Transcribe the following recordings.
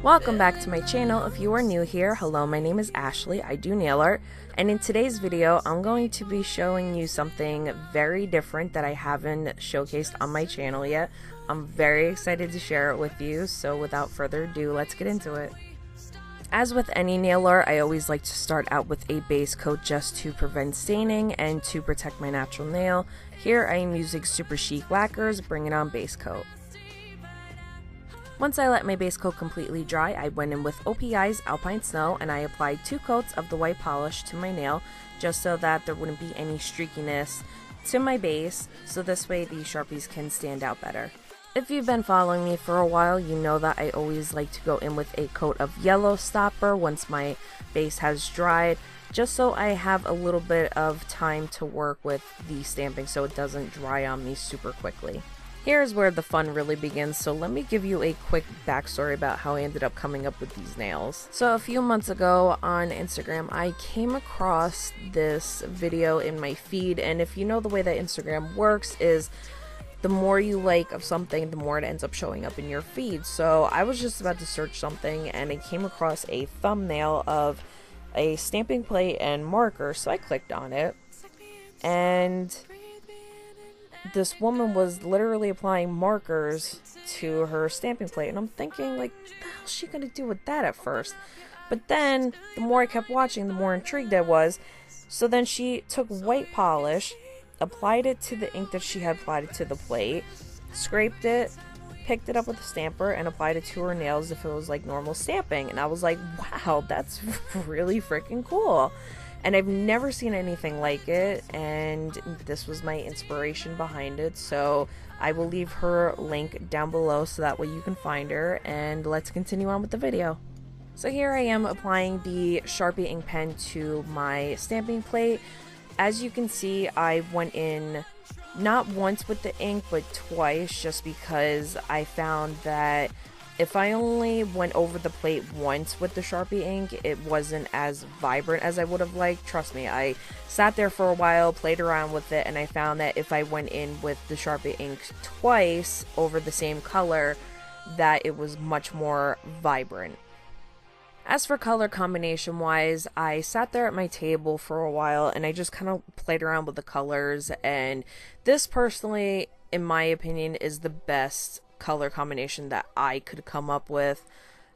Welcome back to my channel. If you are new here, hello, my name is Ashley. I do nail art, and in today's video I'm going to be showing you something very different that I haven't showcased on my channel yet. I'm very excited to share it with you, so without further ado, let's get into it. As with any nail art, I always like to start out with a base coat just to prevent staining and to protect my natural nail. Here I am using SUPERCHIC lacquers, bringing on base coat. Once I let my base coat completely dry, I went in with O.P.I's Alpine Snow and I applied 2 coats of the white polish to my nail just so that there wouldn't be any streakiness to my base, so this way the Sharpies can stand out better. If you've been following me for a while, you know that I always like to go in with a coat of yellow stopper once my base has dried, just so I have a little bit of time to work with the stamping so it doesn't dry on me super quickly. Here's where the fun really begins, so let me give you a quick backstory about how I ended up coming up with these nails. So a few months ago on Instagram, I came across this video in my feed, and if you know the way that Instagram works is the more you like of something, the more it ends up showing up in your feed. So I was just about to search something and I came across a thumbnail of a stamping plate and marker, so I clicked on it, and this woman was literally applying markers to her stamping plate, and I'm thinking, like, what the hell is she gonna do with that at first? But then the more I kept watching, the more intrigued I was. So then she took white polish, applied it to the ink that she had applied it to the plate, scraped it, picked it up with a stamper, and applied it to her nails if it was like normal stamping. And I was like, wow, that's really freaking cool. And I've never seen anything like it, and this was my inspiration behind it, so I will leave her link down below so that way you can find her, and let's continue on with the video. So here I am applying the Sharpie ink pen to my stamping plate. As you can see, I went in not once with the ink, but twice, just because I found that if I only went over the plate once with the Sharpie ink, it wasn't as vibrant as I would have liked. Trust me, I sat there for a while, played around with it, and I found that if I went in with the Sharpie ink twice over the same color, that it was much more vibrant. As for color combination wise, I sat there at my table for a while and I just kind of played around with the colors, and this personally, in my opinion, is the best color combination that I could come up with.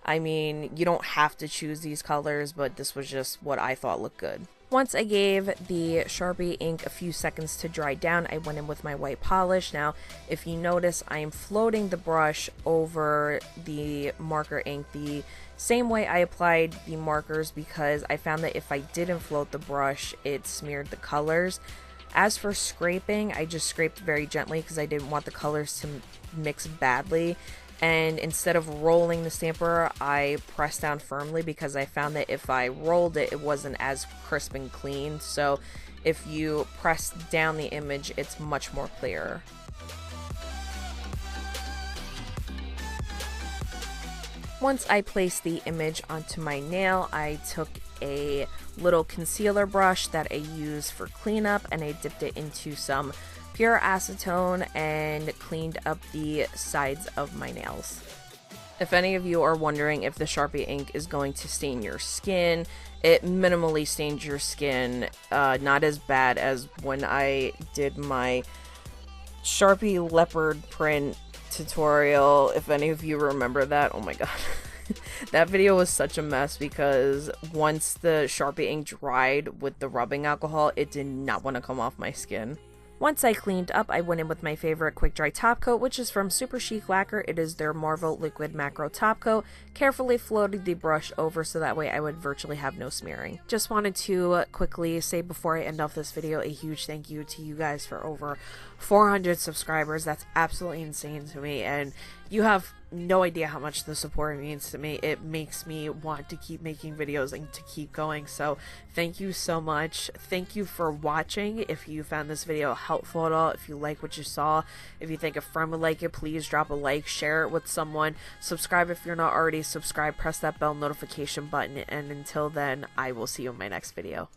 I mean, you don't have to choose these colors, but this was just what I thought looked good. Once I gave the Sharpie ink a few seconds to dry down, I went in with my white polish. Now, if you notice, I am floating the brush over the marker ink the same way I applied the markers, because I found that if I didn't float the brush, it smeared the colors. As for scraping, I just scraped very gently because I didn't want the colors to mix badly, and instead of rolling the stamper, I pressed down firmly because I found that if I rolled it, it wasn't as crisp and clean. So if you press down the image, it's much more clearer. Once I placed the image onto my nail, I took a little concealer brush that I use for cleanup and I dipped it into some pure acetone and cleaned up the sides of my nails. If any of you are wondering if the Sharpie ink is going to stain your skin, it minimally stains your skin, not as bad as when I did my Sharpie leopard print tutorial. If any of you remember that, oh my god. That video was such a mess because once the Sharpie ink dried with the rubbing alcohol, it did not want to come off my skin. Once I cleaned up, I went in with my favorite quick dry top coat, which is from SUPERCHIC Lacquer. It is their Marvel Liquid Macro Top Coat. Carefully floated the brush over so that way I would virtually have no smearing. Just wanted to quickly say before I end off this video a huge thank you to you guys for over 400 subscribers. That's absolutely insane to me, and you have no idea how much the support means to me. It makes me want to keep making videos and to keep going, so thank you so much. Thank you for watching. If you found this video helpful at all, if you like what you saw, if you think a friend would like it, please drop a like, share it with someone, subscribe if you're not already subscribed, press that bell notification button, and until then, I will see you in my next video.